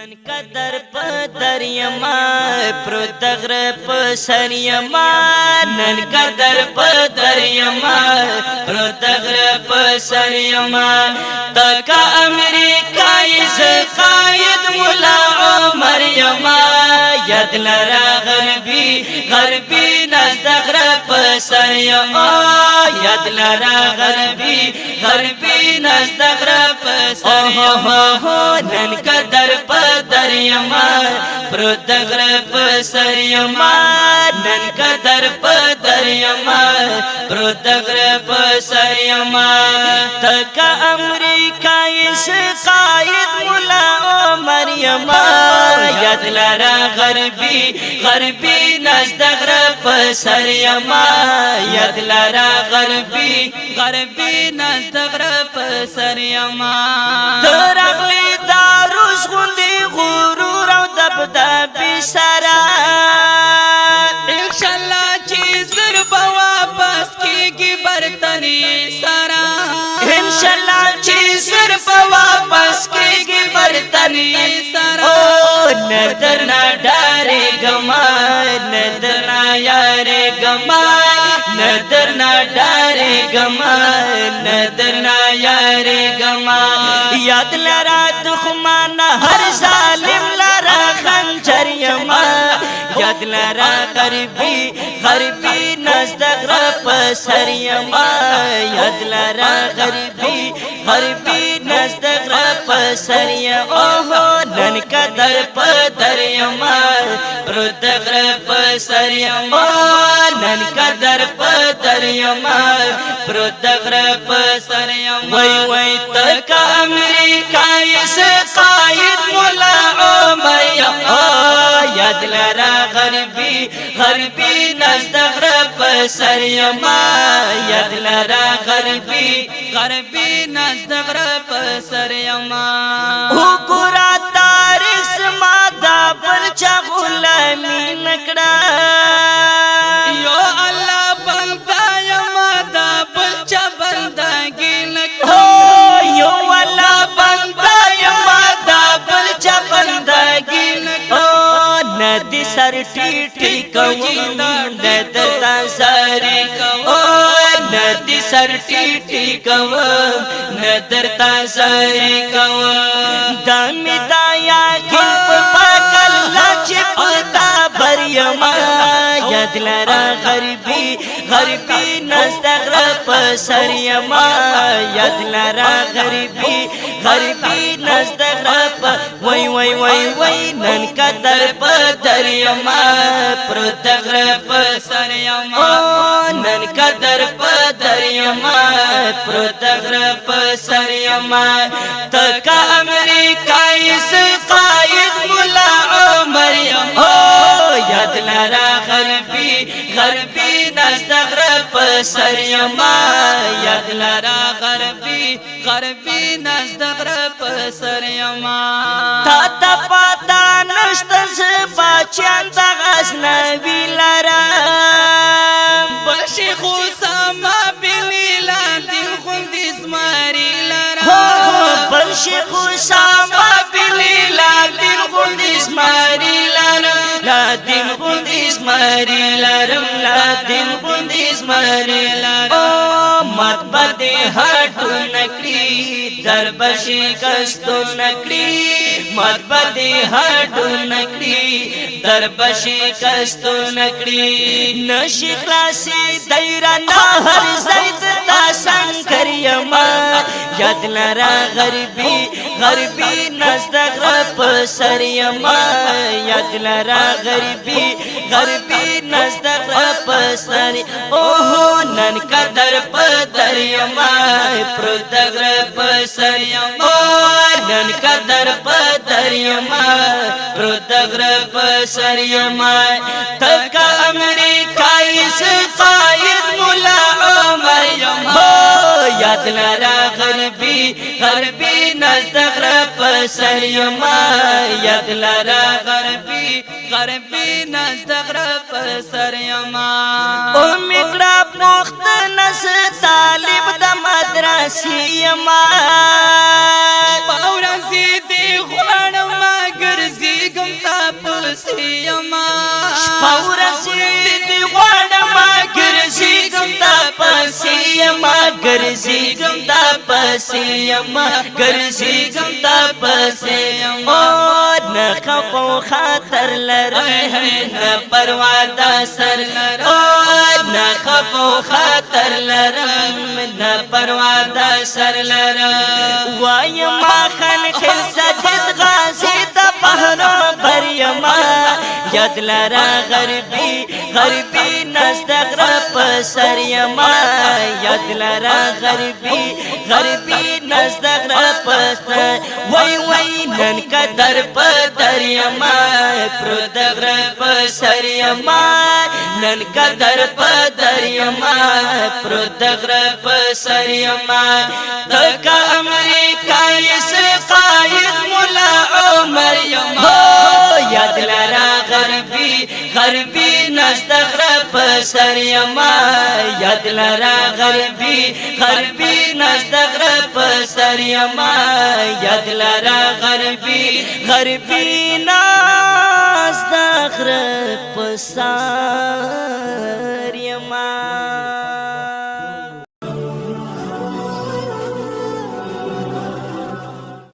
نن قدر پدر یما پروتغر پسر یما نن قدر پدر یما پروتغر پسر یما تکا امریکای قائد مولا عمر یما ید لرا غربی نزدغر پسر یما ید لرا غربی نزدغر پسر یما نن قدر پدر یما پروتغر پسر یما نن قدر پدر یما پروتغر پسر یما تکا امریکای قائد مولا عمر یما ید لرا غربی نزدغر پسر یما ید لرا غربی نزدغر پسر یما درغلی داروز غندی غرور او دبدبی سرا انشاءاللہ چیز ضرب واپس کیگی برتنی سرا انشاءاللہ چیز ضرب واپس کیگی برتنی سرا ندرنا ڈارے گما ندرنا یارے گما ندرنا ڈارے گما ندرنا یارے گما یاد لرا دخمان ہر ظالم لرا خنجر یما یاد لرا غربی نزدغر پسر یما یاد لرا غربی نزدغر پسر یما نن قدر پدر یما پروتغر پسر یما نن قدر پدر یما پروتغر پسر یما وی تک امریکای قائد مولا عمر یما ید لرا غربی نزدغر پسر یما ید لرا غربی نزدغر پسر یما گورا تاریخ سما دا بلچا غلامی نکڑا یو اللہ بندہ یما دا بلچا بندگی نکڑا یو اللہ بندہ یما دا بلچا بندگی نکڑا ندی سر ٹیٹی کون ندتا ساری کون ندی سر ٹیٹی کون ندرتا ساری کون دامی دایا گلپ پاکل لچ پتا بریم ید لرا غربی نزدغر پسر یما ید لرا غربی نزدغر وی نن قدر پدر یما پروتغر پسر یما نن قدر پدر یما پروتغر پسر یما تکا امریکای قائد مولا عمر یما ید لرا غربی نزدغر پسر یما ید لرا غربی نزدغر پسر یما تا پاتا نشتا سباچیان دا غزنوی لرا بشی خوساما بلیلا دل خوند اسماری لرا بشی خوساما بلیلا دل خوند اسماری لرا لا دل خوند اسماری لرم لا دل خوند اسماری لرم مت بدی ہٹو نکلی در بشی کستو نکلی مت بدی ہٹو نکلی در بشی کستو نکلی نشی خلاسی دیرا نهر زید تا سنگر یما ید لرا غربی نزدغر پسر یما ید لرا غربی نزدغر پسر اوہ نن قدر پدر یما پروتغر پسر یما نن قدر پدر یما پروتغر پسر یما تکا امریکای قائد مولا عمر یما ید لرا غربی نزدغر پسر یما ید لرا غربی نزدغر پسر یما او مکڑا پوخت نس طالب دا مدرسی یما پاورا زیدی خوان مگر پورسی غوانما گرزیگم دا پسیما گرزیگم دا پسیما گرزیگم دا پسیما نخف و خاطر لرم نپروا دا سر لرم نخف و خاطر لرم نپروا دا سر لرم وایما خان خل سجد غازی دا پهرو بريما يد لرا غربي غربي نستغرى بسر يما يد لرا غربي غربي نستغرى بسر وي وي ننقدر بدر يما پردغر بسر يما ننقدر بدر يما پردغر بسر يما دکا امریکا يس قائد مولا عمر يما یاد لرا غربي غربي نستغرب سر يما یاد لرا غربي غربي نستغرب سر يما یاد لرا غربي غربي نستغرب سر